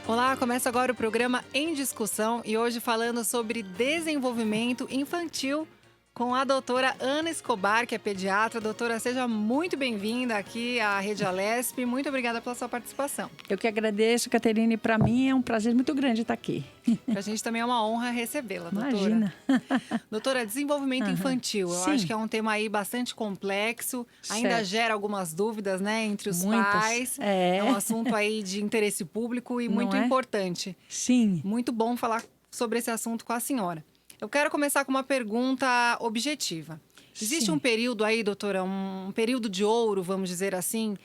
Olá, começa agora o programa Em Discussão e hoje falando sobre desenvolvimento infantil com a doutora Ana Escobar, que é pediatra. Doutora, seja muito bem-vinda aqui à Rede Alesp. Muito obrigada pela sua participação. Eu que agradeço, Caterine. Para mim é um prazer muito grande estar aqui. Para a gente também é uma honra recebê-la, doutora. Imagina. Doutora, desenvolvimento infantil. Eu acho que é um tema aí bastante complexo. Ainda Certo. gera algumas dúvidas, né, entre os Muitas. pais. É. Um assunto aí de interesse público e Não muito é? importante. Sim. Muito bom falar sobre esse assunto com a senhora. Eu quero começar com uma pergunta objetiva. Existe Sim. um período aí, doutora, um período de ouro, vamos dizer assim,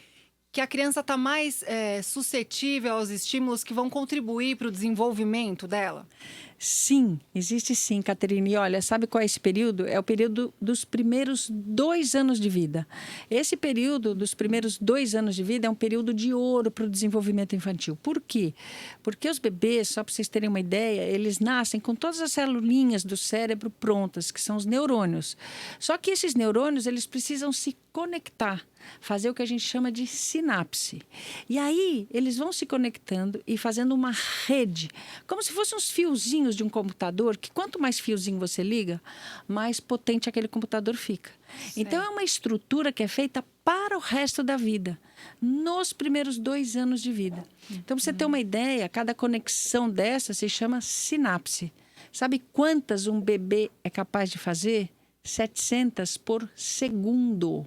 que a criança está mais suscetível aos estímulos que vão contribuir para o desenvolvimento dela? Sim, existe sim, Caterine. E olha, sabe qual é esse período? É o período dos primeiros 2 anos de vida. Esse período dos primeiros 2 anos de vida é um período de ouro para o desenvolvimento infantil. Por quê? Porque os bebês, só para vocês terem uma ideia, eles nascem com todas as celulinhas do cérebro prontas, que são os neurônios. Só que esses neurônios, eles precisam se conectar, fazer o que a gente chama de sinapse. E aí, eles vão se conectando e fazendo uma rede, como se fossem uns fiozinhos de um computador, que quanto mais fiozinho você liga, mais potente aquele computador fica. Então, é uma estrutura que é feita para o resto da vida, nos primeiros 2 anos de vida. Então, para você ter uma ideia, cada conexão dessa se chama sinapse. Sabe quantas um bebê é capaz de fazer? 700 por segundo.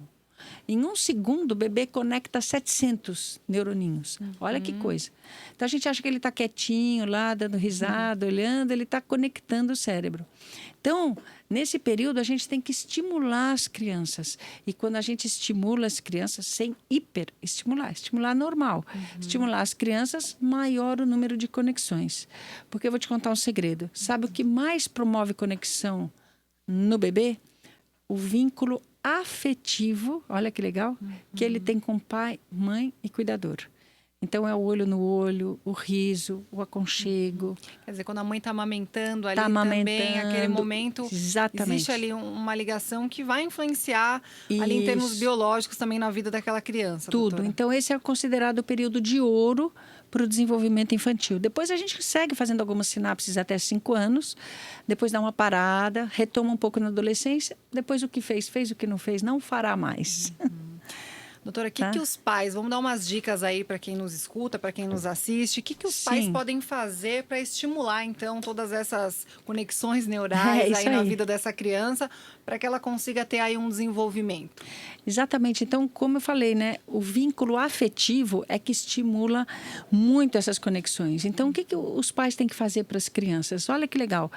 Em 1 segundo, o bebê conecta 700 neuroninhos. Olha que coisa. Então, a gente acha que ele está quietinho lá, dando risada, olhando, ele está conectando o cérebro. Então, nesse período, a gente tem que estimular as crianças. E quando a gente estimula as crianças, sem estimular normal. Estimular as crianças, maior o número de conexões. Porque eu vou te contar um segredo. Sabe o que mais promove conexão no bebê? O vínculo afetivo, olha que legal, que ele tem com pai, mãe e cuidador. Então, é o olho no olho, o riso, o aconchego. Quer dizer, quando a mãe está amamentando ali Tá também, amamentando, aquele momento, exatamente. existe ali uma ligação que vai influenciar ali em termos Isso. biológicos também na vida daquela criança, Tudo. doutora. Então, esse é considerado o período de ouro para o desenvolvimento infantil. Depois a gente segue fazendo algumas sinapses até 5 anos, depois dá uma parada, retoma um pouco na adolescência, depois o que fez, o que não fez, não fará mais. Doutora, o que os pais, vamos dar umas dicas aí para quem nos escuta, para quem nos assiste, o que os pais Sim. podem fazer para estimular, então, todas essas conexões neurais isso aí na aí. vida dessa criança, para que ela consiga ter aí um desenvolvimento? Exatamente. Então, como eu falei, né, o vínculo afetivo é que estimula muito essas conexões. Então, o que os pais têm que fazer para as crianças? Olha que legal.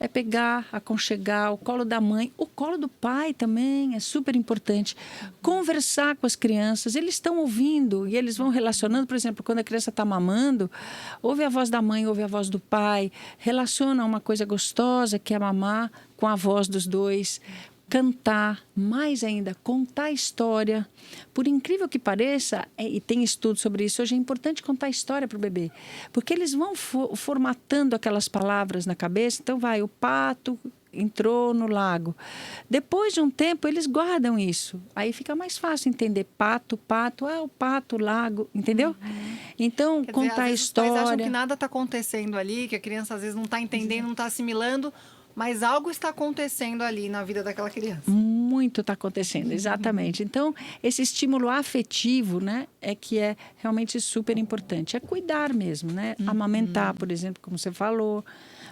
É pegar, aconchegar o colo da mãe, o colo do pai também é super importante. Conversar com as crianças, eles estão ouvindo e eles vão relacionando. Por exemplo, quando a criança está mamando, ouve a voz da mãe, ouve a voz do pai, relaciona uma coisa gostosa que é mamar com a voz dos dois. Cantar, mais ainda, contar história. Por incrível que pareça, e tem estudo sobre isso, hoje é importante contar história para o bebê. Porque eles vão formatando aquelas palavras na cabeça. Então, o pato entrou no lago. Depois de um tempo, eles guardam isso. Aí fica mais fácil entender o pato, o lago, entendeu? Então, Quer dizer, contar às a vezes os pais acham história. que nada está acontecendo ali, que a criança às vezes não está entendendo, não está assimilando, mas algo está acontecendo ali na vida daquela criança. Muito está acontecendo, exatamente. Então, esse estímulo afetivo, né, é que é realmente super importante. É cuidar mesmo, né? Amamentar, por exemplo, como você falou.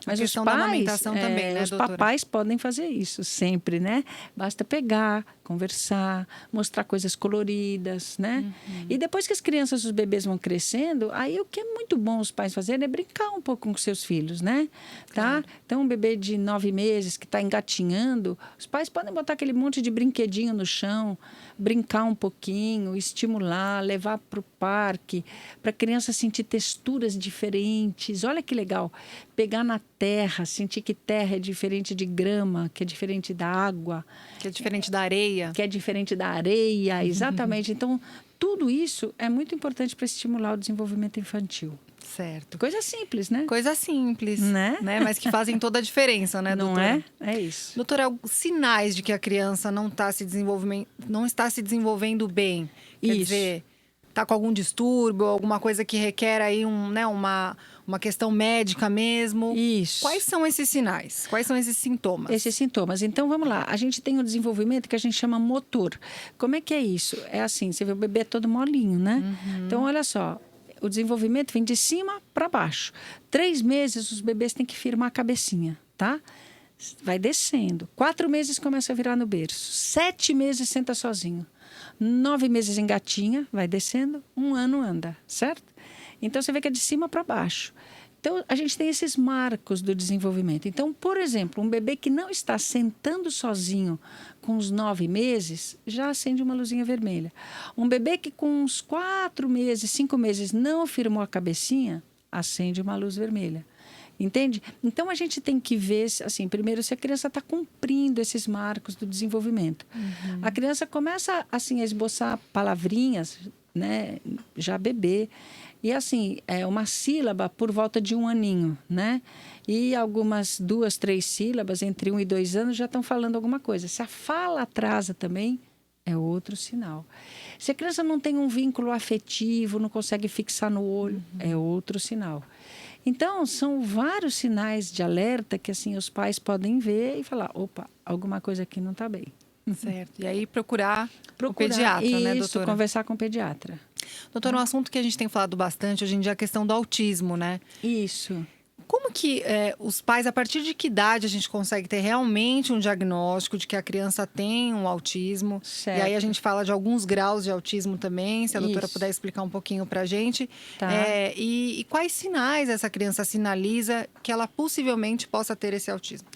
Mas os questão da pais, amamentação também, né, os doutora? papais podem fazer isso sempre, né? Basta pegar, conversar, mostrar coisas coloridas, né? E depois que as crianças, os bebês vão crescendo, aí o que é muito bom os pais fazerem é brincar um pouco com seus filhos, né? Tá? Então, um bebê de 9 meses que está engatinhando, os pais podem botar aquele monte de brinquedinho no chão, brincar um pouquinho, estimular, levar para o parque, para a criança sentir texturas diferentes. Olha que legal. Pegar na terra, sentir que terra é diferente de grama, que é diferente da água. Que é diferente da areia. Que é diferente da areia, exatamente. Então, tudo isso é muito importante para estimular o desenvolvimento infantil. Certo. Coisa simples, né? Coisa simples, Né? Mas que fazem toda a diferença, né, Não doutora? é? É isso. Doutora, sinais de que a criança não está se desenvolvendo bem. Quer Isso. dizer, tá com algum distúrbio, alguma coisa que requer aí uma questão médica mesmo. Isso. Quais são esses sinais? Quais são esses sintomas? Esses sintomas. Então, vamos lá. A gente tem um desenvolvimento que a gente chama motor. Como é que é isso? É assim, você vê o bebê é todo molinho, né? Então, olha só. O desenvolvimento vem de cima para baixo. 3 meses, os bebês têm que firmar a cabecinha, tá? Vai descendo. 4 meses começa a virar no berço. 7 meses senta sozinho. 9 meses engatinha, vai descendo. 1 ano anda, certo? Então, você vê que é de cima para baixo. Então, a gente tem esses marcos do desenvolvimento. Então, por exemplo, um bebê que não está sentando sozinho com os 9 meses, já acende uma luzinha vermelha. Um bebê que com uns 4 meses, 5 meses não firmou a cabecinha, acende uma luz vermelha. Entende? Então, a gente tem que ver, assim, primeiro, se a criança está cumprindo esses marcos do desenvolvimento. A criança começa, assim, a esboçar palavrinhas, né? Já bebê. E, assim, é uma sílaba por volta de 1 aninho, né? E algumas 2, 3 sílabas, entre 1 e 2 anos, já estão falando alguma coisa. Se a fala atrasa também, é outro sinal. Se a criança não tem um vínculo afetivo, não consegue fixar no olho, é outro sinal. Então, são vários sinais de alerta que, assim, os pais podem ver e falar, opa, alguma coisa aqui não está bem. Certo. E aí procurar o pediatra, né, doutora? Conversar com o pediatra. Doutora, um assunto que a gente tem falado bastante hoje em dia é a questão do autismo, né? Isso. Como que os pais, a partir de que idade a gente consegue ter realmente um diagnóstico de que a criança tem um autismo? Certo. E aí a gente fala de alguns graus de autismo também, se a doutora puder explicar um pouquinho pra gente. Tá. E quais sinais essa criança sinaliza que ela possivelmente possa ter esse autismo?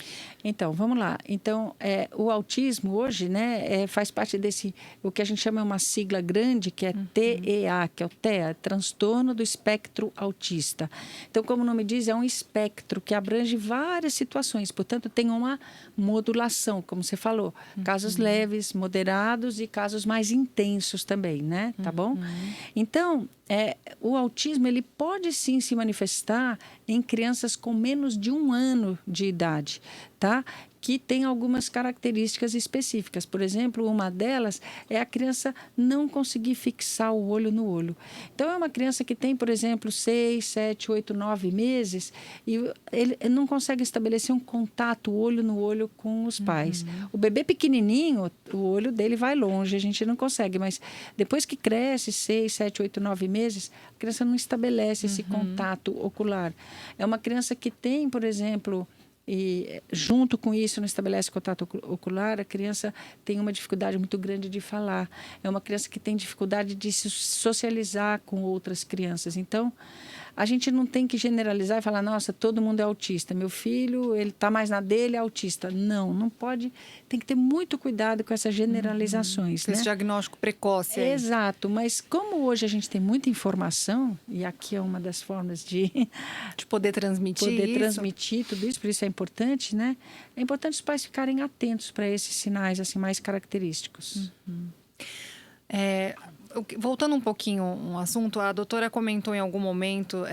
Então, vamos lá. Então, o autismo hoje, né, faz parte desse, o que a gente chama uma sigla grande, que é TEA, que é o TEA, Transtorno do Espectro Autista. Então, como o nome diz, é um espectro que abrange várias situações. Portanto, tem uma modulação, como você falou. Casos leves, moderados e casos mais intensos também, né? Tá bom? Então, o autismo, ele pode sim se manifestar em crianças com menos de 1 ano de idade, tá? Que tem algumas características específicas. Por exemplo, uma delas é a criança não conseguir fixar o olho no olho. Então, é uma criança que tem, por exemplo, 6, 7, 8, 9 meses e ele não consegue estabelecer um contato olho no olho com os pais. O bebê pequenininho, o olho dele vai longe, a gente não consegue, mas depois que cresce, 6, 7, 8, 9 meses, a criança não estabelece esse contato ocular. É uma criança que tem, por exemplo, e junto com isso não estabelece contato ocular, a criança tem uma dificuldade muito grande de falar. É uma criança que tem dificuldade de se socializar com outras crianças. Então, a gente não tem que generalizar e falar, nossa, todo mundo é autista. Meu filho, ele está mais na dele, é autista. Não, não pode. Tem que ter muito cuidado com essas generalizações. Esse diagnóstico precoce aí. Exato, mas como hoje a gente tem muita informação, e aqui é uma das formas de poder transmitir tudo isso, por isso é importante, né? É importante os pais ficarem atentos para esses sinais assim mais característicos. Voltando um pouquinho um assunto, a doutora comentou em algum momento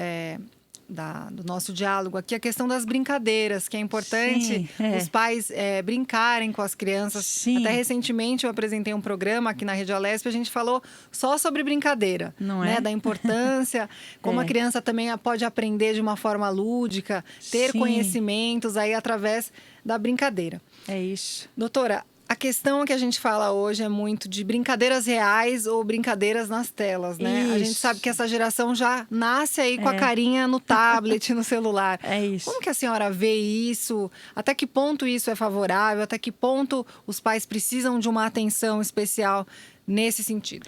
do nosso diálogo aqui a questão das brincadeiras, que é importante os pais brincarem com as crianças. Sim. Até recentemente eu apresentei um programa aqui na Rede Alesp, a gente falou só sobre brincadeira, não né? é? Da importância, como a criança também pode aprender de uma forma lúdica, ter conhecimentos aí através da brincadeira. É isso. Doutora, a questão que a gente fala hoje é muito de brincadeiras reais ou brincadeiras nas telas, né? Isso. A gente sabe que essa geração já nasce aí com a carinha no tablet, no celular. É isso. Como que a senhora vê isso? Até que ponto isso é favorável? Até que ponto os pais precisam de uma atenção especial nesse sentido?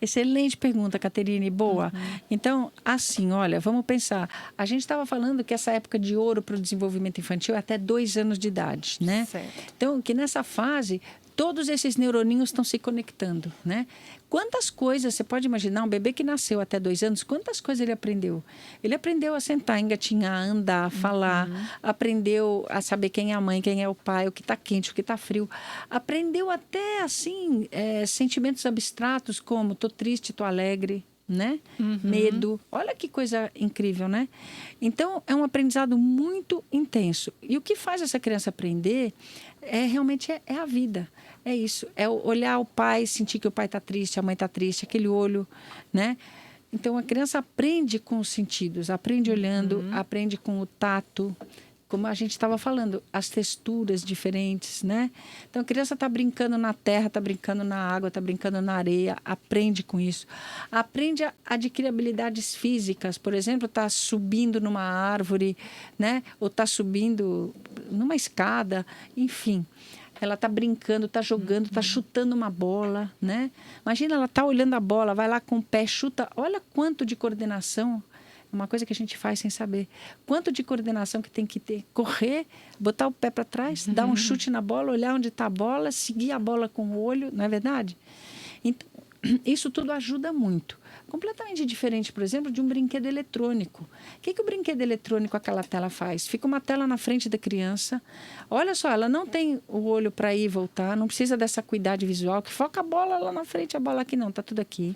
Excelente pergunta, Caterine, boa. Então, assim, olha, vamos pensar. A gente estava falando que essa época de ouro para o desenvolvimento infantil é até 2 anos de idade, né? Certo. Então, que nessa fase, todos esses neuroninhos estão se conectando, né? Quantas coisas, você pode imaginar, um bebê que nasceu até 2 anos, quantas coisas ele aprendeu? Ele aprendeu a sentar, engatinhar, andar, falar, aprendeu a saber quem é a mãe, quem é o pai, o que está quente, o que está frio. Aprendeu até, assim, sentimentos abstratos como tô triste, tô alegre, né? Medo. Olha que coisa incrível, né? Então, é um aprendizado muito intenso. E o que faz essa criança aprender realmente é a vida. É isso, é olhar o pai, sentir que o pai está triste, a mãe está triste, aquele olho, né? Então, a criança aprende com os sentidos, aprende olhando, aprende com o tato, como a gente estava falando, as texturas diferentes, né? Então, a criança está brincando na terra, está brincando na água, está brincando na areia, aprende com isso. Aprende a adquirir habilidades físicas, por exemplo, está subindo numa árvore, né? Ou está subindo numa escada, enfim. Ela está brincando, está jogando, está chutando uma bola, né? Imagina, ela está olhando a bola, vai lá com o pé, chuta. Olha quanto de coordenação. Uma coisa que a gente faz sem saber. Quanto de coordenação que tem que ter. Correr, botar o pé para trás, dar um chute na bola, olhar onde está a bola, seguir a bola com o olho, não é verdade? Então, isso tudo ajuda muito. Completamente diferente, por exemplo, de um brinquedo eletrônico. O que o brinquedo eletrônico, aquela tela faz? Fica uma tela na frente da criança. Olha só, ela não tem o olho para ir e voltar, não precisa dessa acuidade visual, que foca a bola lá na frente, a bola aqui não, está tudo aqui.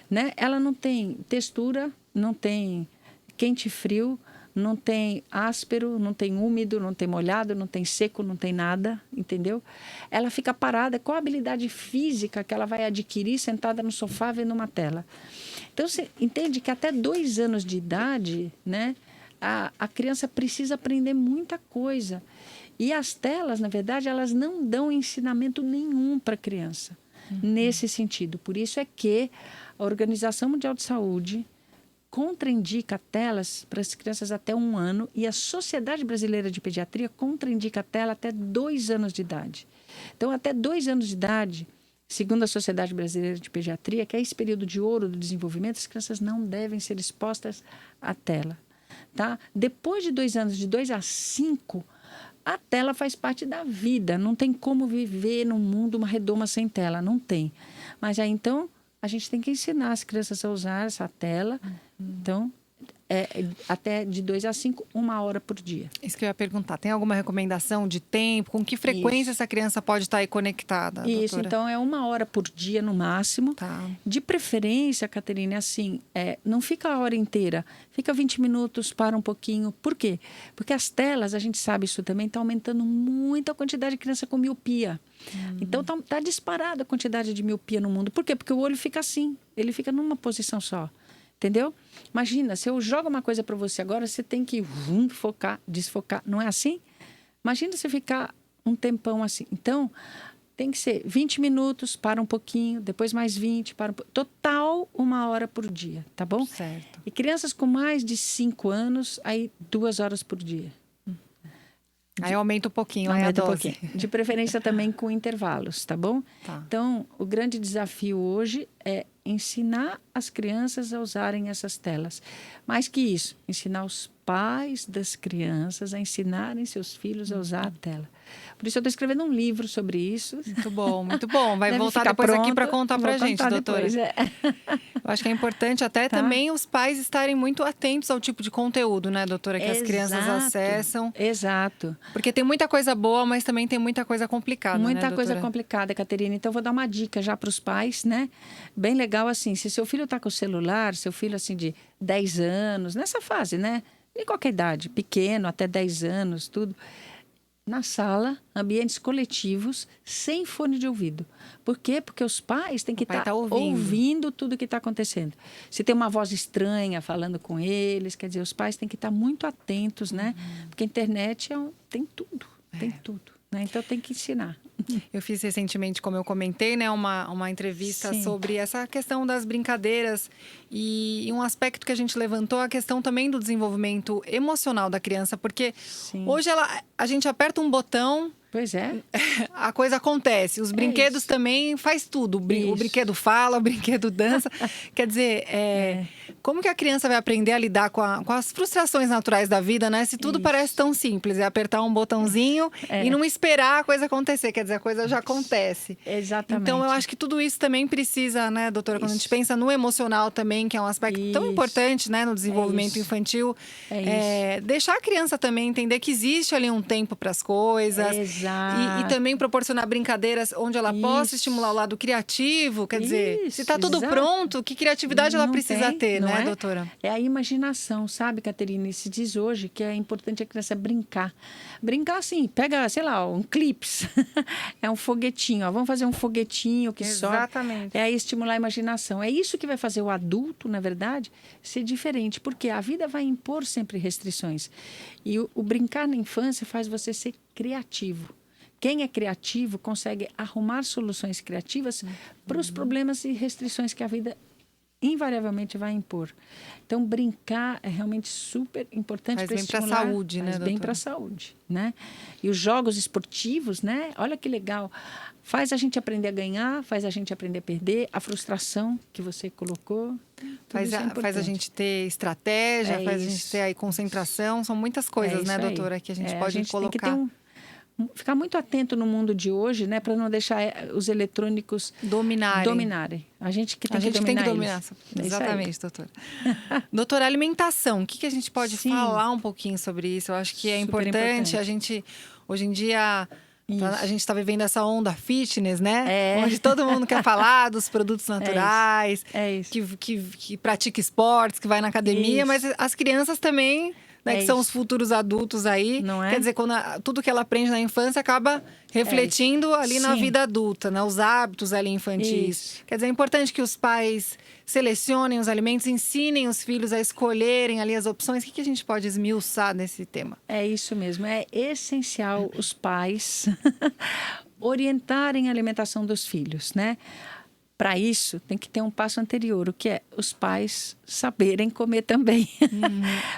Né? Ela não tem textura, não tem quente e frio, não tem áspero, não tem úmido, não tem molhado, não tem seco, não tem nada, entendeu? Ela fica parada. Qual a habilidade física que ela vai adquirir sentada no sofá vendo uma tela? Então, você entende que até 2 anos de idade, né, a criança precisa aprender muita coisa. E as telas, na verdade, elas não dão ensinamento nenhum para a criança, nesse sentido. Por isso é que a Organização Mundial de Saúde contraindica telas para as crianças até 1 ano e a Sociedade Brasileira de Pediatria contraindica a tela até 2 anos de idade. Então, até 2 anos de idade, segundo a Sociedade Brasileira de Pediatria, que é esse período de ouro do desenvolvimento, as crianças não devem ser expostas à tela. Tá? Depois de 2 anos, de 2 a 5, a tela faz parte da vida. Não tem como viver num mundo, uma redoma sem tela. Não tem. Mas aí, então, a gente tem que ensinar as crianças a usar essa tela. Então, até de 2 a 5, 1 hora por dia. Isso que eu ia perguntar. Tem alguma recomendação de tempo? Com que frequência essa criança pode estar aí conectada, Isso, doutora? então é 1 hora por dia no máximo. Tá. De preferência, Caterine, assim, não fica a hora inteira. Fica 20 minutos, para um pouquinho. Por quê? Porque as telas, a gente sabe isso também, está aumentando muito a quantidade de criança com miopia. Então, tá disparada a quantidade de miopia no mundo. Por quê? Porque o olho fica assim. Ele fica numa posição só. Entendeu? Imagina, se eu jogo uma coisa para você agora, você tem que focar, desfocar. Não é assim? Imagina você ficar um tempão assim. Então, tem que ser 20 minutos, para um pouquinho, depois mais 20, para um pouquinho. Total, 1 hora por dia, tá bom? Certo. E crianças com mais de 5 anos, aí 2 horas por dia. Aí aumenta um pouquinho, aí a Aumenta um dose. pouquinho. De preferência também com intervalos, tá bom? Tá. Então, o grande desafio hoje é ensinar as crianças a usarem essas telas. Mais que isso, ensinar os pais das crianças a ensinarem seus filhos a usar a tela. Por isso, eu estou escrevendo um livro sobre isso. Muito bom, muito bom. Vai Deve voltar ficar depois aqui pronto. para contar para a Vou gente, contar doutora. depois, Eu acho que é importante até também os pais estarem muito atentos ao tipo de conteúdo, né, doutora, que as crianças Exato, acessam. Exato. Porque tem muita coisa boa, mas também tem muita coisa complicada, Muita né, coisa doutora? complicada, Caterina. Então, vou dar uma dica já para os pais, né? Bem legal, assim, se seu filho está com o celular, seu filho, assim, de 10 anos, nessa fase, né? De qualquer idade, pequeno, até 10 anos, tudo. Na sala, ambientes coletivos, sem fone de ouvido. Por quê? Porque os pais têm que pai estar tá ouvindo tudo que está acontecendo. Se tem uma voz estranha falando com eles, quer dizer, os pais têm que estar muito atentos, né? Porque a internet tem tudo, tem tudo. Né? Então, tem que ensinar. Eu fiz recentemente, como eu comentei, né, uma entrevista Sim. sobre essa questão das brincadeiras e um aspecto que a gente levantou, a questão também do desenvolvimento emocional da criança, porque Sim. hoje a gente aperta um botão, Pois é. a coisa acontece. Os brinquedos isso. também faz tudo. O Isso. brinquedo fala, o brinquedo dança. Quer dizer, como que a criança vai aprender a lidar com as frustrações naturais da vida, né? Se tudo Isso. parece tão simples, é apertar um botãozinho e não esperar a coisa acontecer. Quer dizer, a coisa já acontece. Exatamente. Então, eu acho que tudo isso também precisa, né, doutora? Quando a gente pensa no emocional também, que é um aspecto tão Isso. importante, né, no desenvolvimento isso. infantil. É Deixar a criança também entender que existe ali um tempo para as coisas. Exato. E também proporcionar brincadeiras onde ela possa estimular o lado criativo. Quer dizer, se está tudo exato. pronto, que criatividade ela Não precisa tem, ter, não né, é? doutora? É a imaginação, sabe, Caterina? E se diz hoje que é importante a criança brincar. Brincar assim, pega, sei lá, um clips. É um foguetinho, ó. Vamos fazer um foguetinho que sobe. Exatamente. É aí estimular a imaginação. É isso que vai fazer o adulto, na verdade, ser diferente. Porque a vida vai impor sempre restrições. E o brincar na infância faz você ser criativo. Quem é criativo consegue arrumar soluções criativas para os problemas e restrições que a vida invariavelmente vai impor. Então, brincar é realmente super importante para estimular. Faz bem para a saúde, né, Faz bem para a saúde, né? E os jogos esportivos, né? Olha que legal. Faz a gente aprender a ganhar, faz a gente aprender a perder. A frustração que você colocou. Faz a gente ter estratégia, faz a gente ter aí concentração. São muitas coisas, né, doutora, que a gente pode a gente colocar. Tem que ficar muito atento no mundo de hoje, né, para não deixar os eletrônicos dominarem. A gente que tem que dominar. Exatamente, doutora. Doutora, alimentação. O que a gente pode falar um pouquinho sobre isso? Eu acho que é importante. A gente, hoje em dia, a gente está vivendo essa onda fitness, né? Onde todo mundo quer falar dos produtos naturais, que pratica esportes, que vai na academia, mas as crianças também... que são os futuros adultos aí. Não é? Quer dizer, tudo que ela aprende na infância acaba refletindo ali na vida adulta, né? Os hábitos ali infantis. Isso. Quer dizer, é importante que os pais selecionem os alimentos, ensinem os filhos a escolherem ali as opções. O que a gente pode esmiuçar nesse tema? É isso mesmo. É essencial os pais orientarem a alimentação dos filhos, né? Para isso, tem que ter um passo anterior, o que é os pais saberem comer também.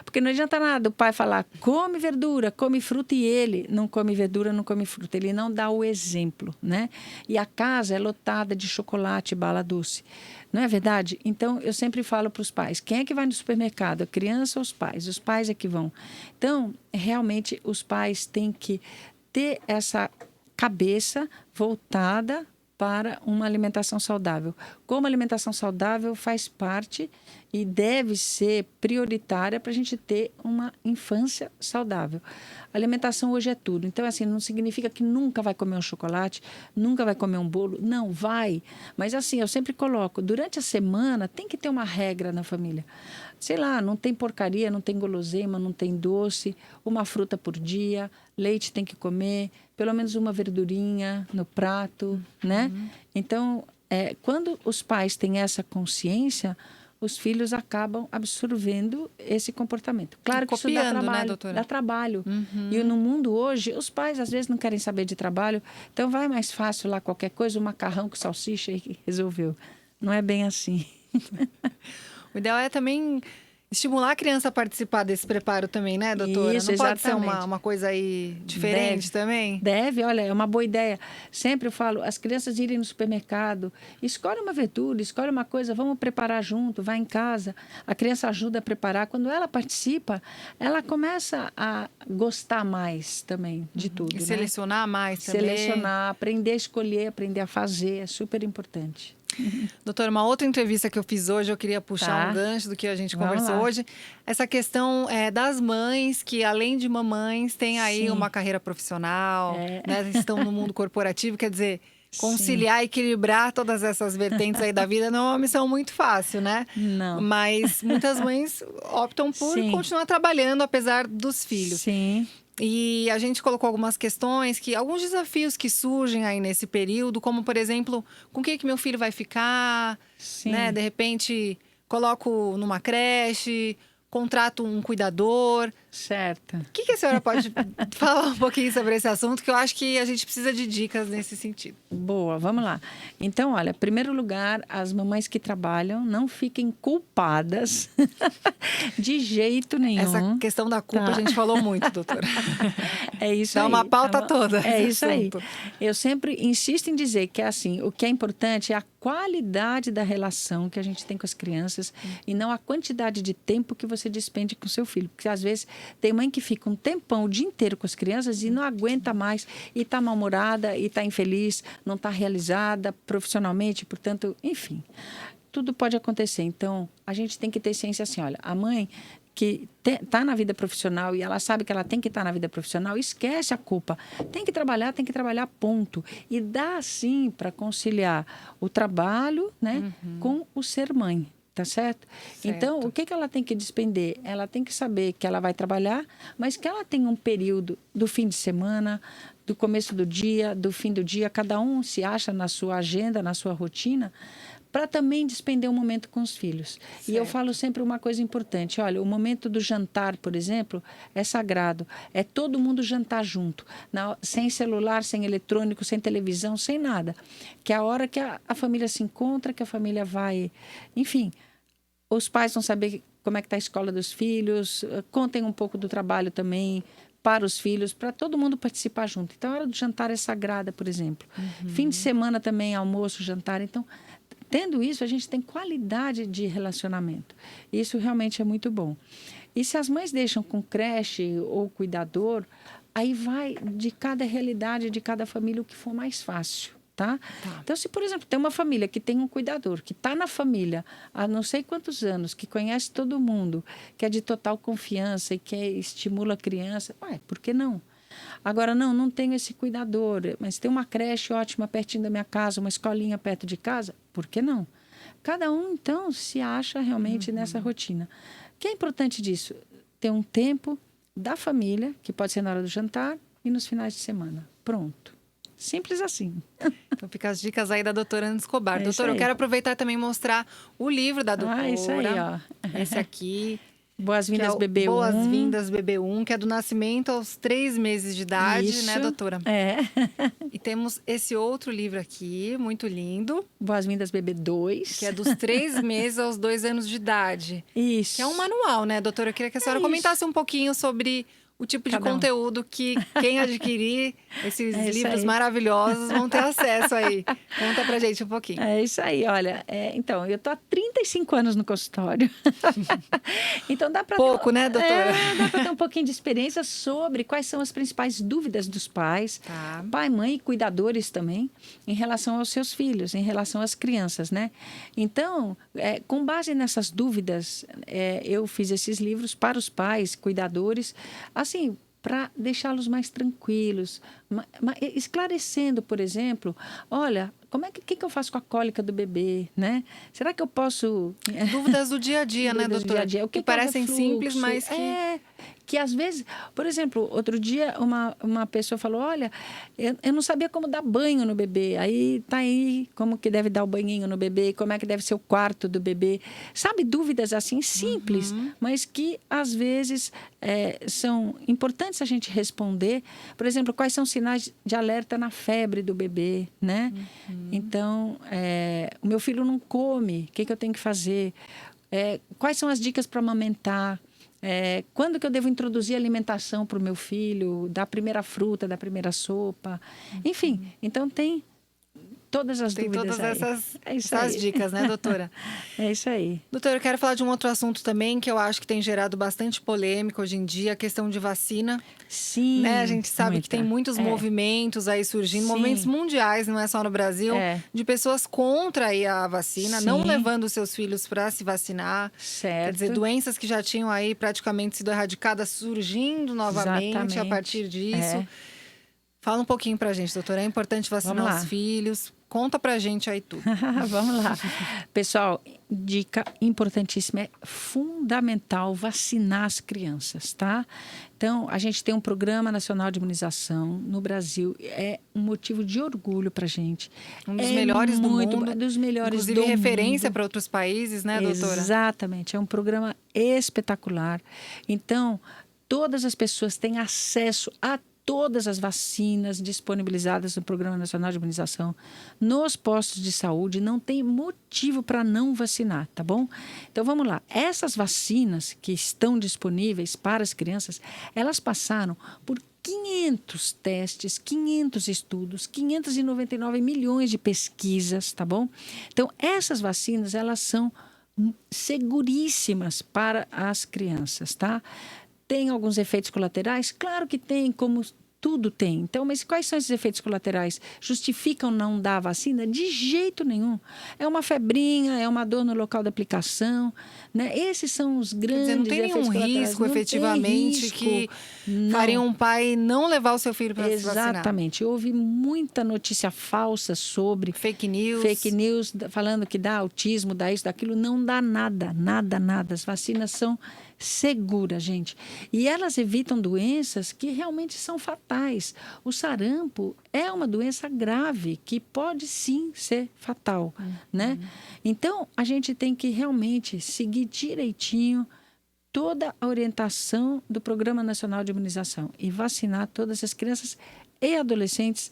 Porque não adianta nada o pai falar, come verdura, come fruta, e ele não come verdura, não come fruta. Ele não dá o exemplo, né? E a casa é lotada de chocolate e bala doce. Não é verdade? Então, eu sempre falo para os pais, quem é que vai no supermercado? A criança ou os pais? Os pais é que vão. Então, realmente, os pais têm que ter essa cabeça voltada para uma alimentação saudável. Como a alimentação saudável faz parte e deve ser prioritária para a gente ter uma infância saudável. A alimentação hoje é tudo. Então, assim, não significa que nunca vai comer um chocolate, nunca vai comer um bolo. Não, vai. Mas, assim, eu sempre coloco, durante a semana tem que ter uma regra na família. Sei lá, não tem porcaria, não tem guloseima, não tem doce, uma fruta por dia, leite tem que comer, pelo menos uma verdurinha no prato, né? Então, quando os pais têm essa consciência, os filhos acabam absorvendo esse comportamento. Claro que isso dá trabalho, né, doutora? Dá trabalho. E no mundo hoje, os pais às vezes não querem saber de trabalho, então vai mais fácil lá qualquer coisa, um macarrão com salsicha e resolveu. Não é bem assim. O ideal é também estimular a criança a participar desse preparo também, né, doutora? Isso, não pode exatamente. ser uma coisa aí diferente também? Deve, olha, é uma boa ideia. Sempre eu falo, as crianças irem no supermercado, escolhe uma verdura, escolhe uma coisa, vamos preparar junto, vai em casa. A criança ajuda a preparar. Quando ela participa, ela começa a gostar mais também de tudo. E selecionar mais também. Selecionar, aprender a escolher, aprender a fazer, é super importante. Doutora, uma outra entrevista que eu fiz hoje, eu queria puxar um gancho do que a gente conversou hoje. Essa questão das mães que, além de mamães, têm aí uma carreira profissional, né, estão no mundo corporativo. Quer dizer, conciliar, equilibrar todas essas vertentes aí da vida não é uma missão muito fácil, né? Não. Mas muitas mães optam por continuar trabalhando, apesar dos filhos. Sim. E a gente colocou algumas questões, alguns desafios que surgem aí nesse período, como, por exemplo, com quem que meu filho vai ficar, né? De repente, coloco numa creche, contrato um cuidador. Certo. O que a senhora pode falar um pouquinho sobre esse assunto, que eu acho que a gente precisa de dicas nesse sentido. Boa, vamos lá. Então, olha, em primeiro lugar, as mamães que trabalham não fiquem culpadas de jeito nenhum. Essa questão da culpa a gente falou muito, doutora. É isso aí. Dá uma pauta toda. É isso assunto. aí. Eu sempre insisto em dizer que, assim, o que é importante é a qualidade da relação que a gente tem com as crianças e não a quantidade de tempo que você despende com seu filho. Porque, às vezes, tem mãe que fica um tempão, o dia inteiro com as crianças e não aguenta mais, e está mal-humorada, e está infeliz, não está realizada profissionalmente, portanto, enfim, tudo pode acontecer. Então, a gente tem que ter ciência assim, olha, a mãe que está na vida profissional e ela sabe que ela tem que estar na vida profissional, esquece a culpa. Tem que trabalhar, ponto. E dá, sim, para conciliar o trabalho, né, com o ser mãe. Tá certo? Então, o que ela tem que despender? Ela tem que saber que ela vai trabalhar, mas que ela tem um período do fim de semana, do começo do dia, do fim do dia, cada um se acha na sua agenda, na sua rotina, para também despender um momento com os filhos. Certo. E eu falo sempre uma coisa importante. Olha, o momento do jantar, por exemplo, é sagrado. É todo mundo jantar junto, sem celular, sem eletrônico, sem televisão, sem nada. Que é a hora que a família se encontra, que a família vai... Enfim, os pais vão saber como é que está a escola dos filhos, contem um pouco do trabalho também para os filhos, para todo mundo participar junto. Então, a hora do jantar é sagrada, por exemplo. Fim de semana também, almoço, jantar. Então... Tendo isso, a gente tem qualidade de relacionamento. Isso realmente é muito bom. E se as mães deixam com creche ou cuidador, aí vai de cada realidade, de cada família, o que for mais fácil, tá? Então, se, por exemplo, tem uma família que tem um cuidador, que está na família há não sei quantos anos, que conhece todo mundo, que é de total confiança e que estimula a criança, por que não? Agora, não tenho esse cuidador, mas tem uma creche ótima pertinho da minha casa, uma escolinha perto de casa, por que não? Cada um, então, se acha realmente nessa rotina. O que é importante disso? Ter um tempo da família, que pode ser na hora do jantar e nos finais de semana. Pronto. Simples assim. Então, fica as dicas aí da doutora Ana Escobar. Doutora, eu quero aproveitar também e mostrar o livro da doutora. Isso aí, ó. Esse aqui... Boas-vindas, Bebê 1. Boas-vindas, Bebê 1, que é do nascimento aos 3 meses de idade, Isso. né, doutora? É. E temos esse outro livro aqui, muito lindo. Boas-vindas, Bebê 2. Que é dos 3 meses aos 2 anos de idade. Isso. Que é um manual, né, doutora? Eu queria que a senhora comentasse um pouquinho sobre o tipo de conteúdo que quem adquirir esses livros maravilhosos vão ter acesso aí. Conta pra gente um pouquinho. É isso aí, olha. Então, eu tô há 35 anos no consultório. Então, dá para pouco, né, doutora? Dá para ter um pouquinho de experiência sobre quais são as principais dúvidas dos pais, pai, mãe e cuidadores também, em relação aos seus filhos, em relação às crianças, né? Então, com base nessas dúvidas, eu fiz esses livros para os pais, cuidadores, assim, para deixá-los mais tranquilos, esclarecendo, por exemplo, olha, que eu faço com a cólica do bebê, né? Será que eu posso... Dúvidas do dia a dia, né, doutora? Dia a dia. O que parecem simples, mas que... que às vezes... Por exemplo, outro dia uma pessoa falou, olha, eu não sabia como dar banho no bebê. Aí tá aí como que deve dar o banhinho no bebê, como é que deve ser o quarto do bebê. Sabe, dúvidas assim simples, mas que às vezes são importantes a gente responder. Por exemplo, quais são os sinais de alerta na febre do bebê, né? Então, o meu filho não come, o que eu tenho que fazer? Quais são as dicas para amamentar? Quando que eu devo introduzir alimentação para o meu filho? Da primeira fruta, da primeira sopa? Enfim, então tem todas as dúvidas todas essas dicas, né, doutora? É isso aí. Doutora, eu quero falar de um outro assunto também que eu acho que tem gerado bastante polêmica hoje em dia, a questão de vacina. Sim, né? A gente sabe que tem muitos movimentos aí surgindo, movimentos mundiais, não é só no Brasil, de pessoas contra aí a vacina, não levando os seus filhos para se vacinar. Certo. Quer dizer, doenças que já tinham aí praticamente sido erradicadas surgindo novamente a partir disso. Fala um pouquinho pra gente, doutora. É importante vacinar os filhos? Conta pra gente aí tudo. Vamos lá. Pessoal, dica importantíssima, é fundamental vacinar as crianças, tá? Então, a gente tem um Programa Nacional de Imunização no Brasil. É um motivo de orgulho pra gente. Um dos melhores do mundo. Dos melhores inclusive do mundo. Referência para outros países, né, doutora? Exatamente. É um programa espetacular. Então, todas as pessoas têm acesso a todas as vacinas disponibilizadas no Programa Nacional de Imunização nos postos de saúde, não tem motivo para não vacinar, tá bom? Então, vamos lá. Essas vacinas que estão disponíveis para as crianças, elas passaram por 500 testes, 500 estudos, 599 milhões de pesquisas, tá bom? Então, essas vacinas, elas são seguríssimas para as crianças, tá? Tem alguns efeitos colaterais? Claro que tem, como Tudo tem. Então, mas quais são esses efeitos colaterais? Justificam não dar a vacina? De jeito nenhum. É uma febrinha, é uma dor no local da aplicação, né? Esses são os grandes Quer dizer, não tem efeitos nenhum colaterais. risco, Não tem efetivamente, risco. que Não. faria um pai não levar o seu filho para se vacinar. Exatamente. Houve muita notícia falsa sobre Fake news. fake news, falando que dá autismo, dá isso, daquilo. Não dá nada, nada, nada. As vacinas são seguras, gente. E elas evitam doenças que realmente são fatais. O sarampo é uma doença grave que pode sim ser fatal, né? Então, a gente tem que realmente seguir direitinho toda a orientação do Programa Nacional de Imunização e vacinar todas as crianças e adolescentes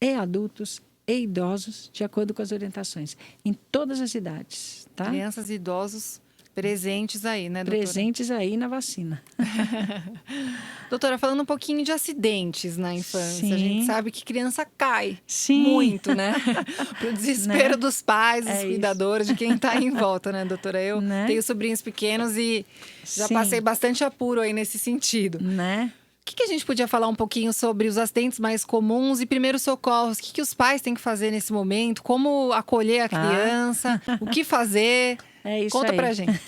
e adultos e idosos de acordo com as orientações, em todas as idades, tá? Crianças e idosos presentes aí, né, doutora? Presentes aí na vacina. Doutora, falando um pouquinho de acidentes na infância, Sim. a gente sabe que criança cai Sim. muito, né? Pro desespero Né? dos pais, dos É isso. cuidadores, de quem tá em volta, né, doutora? Eu Né? tenho sobrinhos pequenos e já Sim. passei bastante apuro aí nesse sentido. Né? O que a gente podia falar um pouquinho sobre os acidentes mais comuns e primeiros socorros? O que os pais têm que fazer nesse momento? Como acolher a criança? O que fazer? É isso Conta aí. pra gente.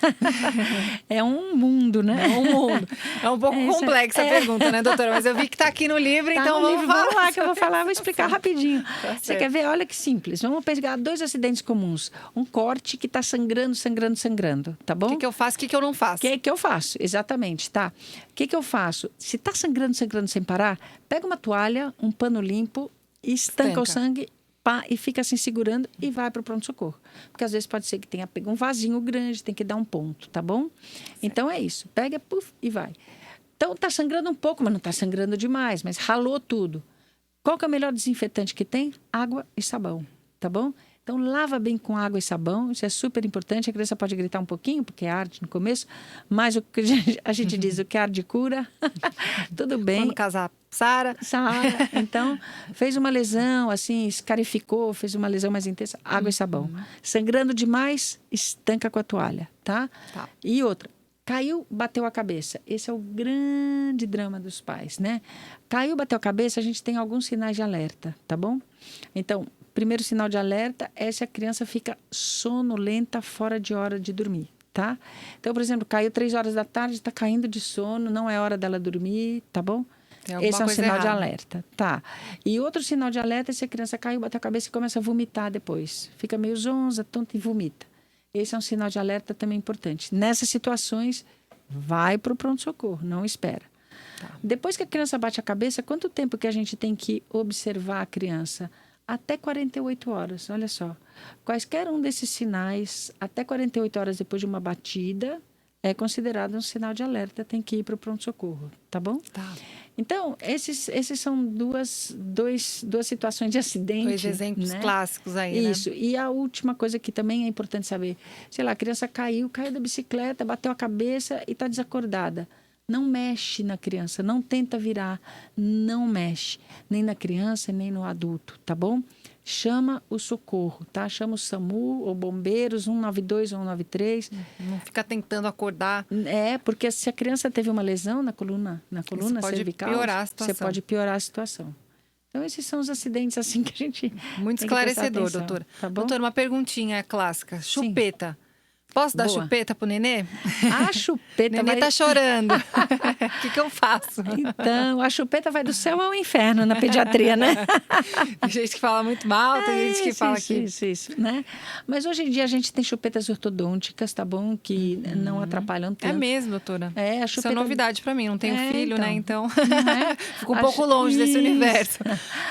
É um mundo, né? É um mundo. É um pouco É isso aí. complexa a pergunta, né, doutora? Mas eu vi que tá aqui no livro, Tá então no vamos livro, vamos falar. lá que eu vou falar, vou explicar rapidinho. Você certo. quer ver? Olha que simples. Vamos pegar 2 acidentes comuns. Um corte que está sangrando, tá bom? O que eu faço, o que eu não faço? O que eu faço? Exatamente, tá? O que eu faço? Se está sangrando sem parar, pega uma toalha, um pano limpo, estanca o sangue pá, e fica assim segurando e vai para o pronto-socorro. Porque às vezes pode ser que tenha pego um vasinho grande, tem que dar um ponto, tá bom? Certo. Então é isso. Pega, puf, e vai. Então tá sangrando um pouco, mas não tá sangrando demais, mas ralou tudo. Qual que é o melhor desinfetante que tem? Água e sabão, tá bom? Então, lava bem com água e sabão, isso é super importante. A criança pode gritar um pouquinho, porque arde no começo, mas o que a gente diz, o que arde cura, tudo bem. Quando casar, sara. Sara. Então, fez uma lesão, assim, escarificou, fez uma lesão mais intensa, água e sabão. Sangrando demais, estanca com a toalha, tá? E outra, caiu, bateu a cabeça. Esse é o grande drama dos pais, né? Caiu, bateu a cabeça, a gente tem alguns sinais de alerta, tá bom? Então, primeiro sinal de alerta é se a criança fica sonolenta fora de hora de dormir, tá? Então, por exemplo, caiu 3 horas da tarde, está caindo de sono, não é hora dela dormir, tá bom? Esse é um sinal de alerta, tá? E outro sinal de alerta é se a criança caiu, bateu a cabeça e começa a vomitar depois. Fica meio zonza, tonta e vomita. Esse é um sinal de alerta também importante. Nessas situações, vai para o pronto-socorro, não espera. Depois que a criança bate a cabeça, quanto tempo que a gente tem que observar a criança? Até 48 horas, olha só. Quaisquer um desses sinais, até 48 horas depois de uma batida, é considerado um sinal de alerta, tem que ir para o pronto-socorro, tá bom? Tá. Então, esses são duas situações de acidente. 2 exemplos clássicos aí, Isso. né? E a última coisa que também é importante saber, sei lá, a criança caiu da bicicleta, bateu a cabeça e está desacordada. Não mexe na criança, não tenta virar, não mexe, nem na criança, nem no adulto, tá bom? Chama o socorro, tá? Chama o SAMU ou bombeiros, 192 ou 193. Não fica tentando acordar. É, porque se a criança teve uma lesão na coluna cervical, piorar a situação. você pode piorar a situação. Então, esses são os acidentes assim que a gente Muito tem que prestar esclarecedor, atenção, doutora. Tá bom? Doutora, uma perguntinha clássica. Chupeta. Posso dar Boa. chupeta pro nenê? A chupeta Nenê tá chorando. O que eu faço? Então, a chupeta vai do céu ao inferno na pediatria, né? Tem gente que fala muito mal, tem gente que fala que... Isso, né? Mas hoje em dia a gente tem chupetas ortodônticas, tá bom? Que não atrapalham tanto. É mesmo, doutora. É, a chupeta... Isso é novidade pra mim, não tenho filho, né? Então, Não é? fico um pouco longe desse universo.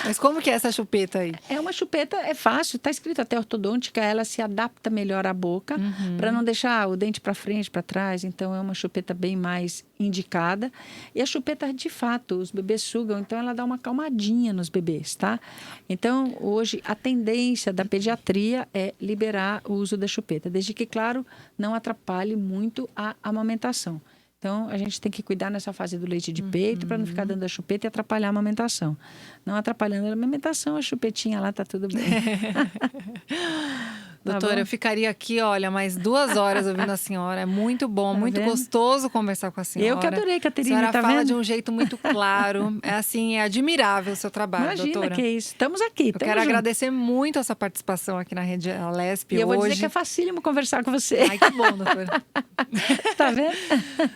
Mas como que é essa chupeta aí? É uma chupeta, é fácil, tá escrito até ortodôntica, ela se adapta melhor à boca, para não deixar o dente para frente, para trás. Então, é uma chupeta bem mais indicada. E a chupeta, de fato, os bebês sugam, então ela dá uma acalmadinha nos bebês, tá? Então, hoje, a tendência da pediatria é liberar o uso da chupeta, desde que, claro, não atrapalhe muito a amamentação. Então, a gente tem que cuidar nessa fase do leite de peito para não ficar dando a chupeta e atrapalhar a amamentação. Não atrapalhando a amamentação, a chupetinha lá tá tudo bem. Doutora, bom? eu ficaria aqui, olha, mais 2 horas ouvindo a senhora. É muito bom, Tá muito vendo? gostoso conversar com a senhora. Eu que adorei, A Caterine, senhora tá fala vendo? de um jeito muito claro. É assim, é admirável o seu trabalho, Imagina doutora. que é isso. Estamos aqui, Eu quero agradecer muito a sua participação aqui na Rede Alesp E eu vou hoje. dizer que é facílimo conversar com você. Ai, que bom, doutora. Tá vendo?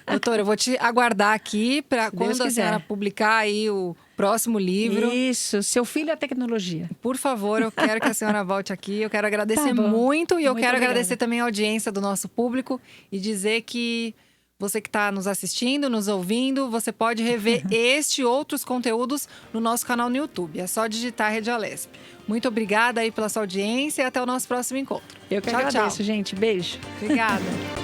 Doutora, eu vou te aguardar aqui para Se Deus quando a quiser. senhora publicar aí o próximo livro. Isso, Seu Filho é a Tecnologia. Por favor, eu quero que a senhora volte aqui. Eu quero agradecer Tá bom. muito e eu Muito quero obrigada. agradecer também a audiência do nosso público e dizer que você que está nos assistindo, nos ouvindo, você pode rever este e outros conteúdos no nosso canal no YouTube. É só digitar Rede Alesp. Muito obrigada aí pela sua audiência e até o nosso próximo encontro. Eu que Tchau, agradeço, tchau. gente. Beijo. Obrigada.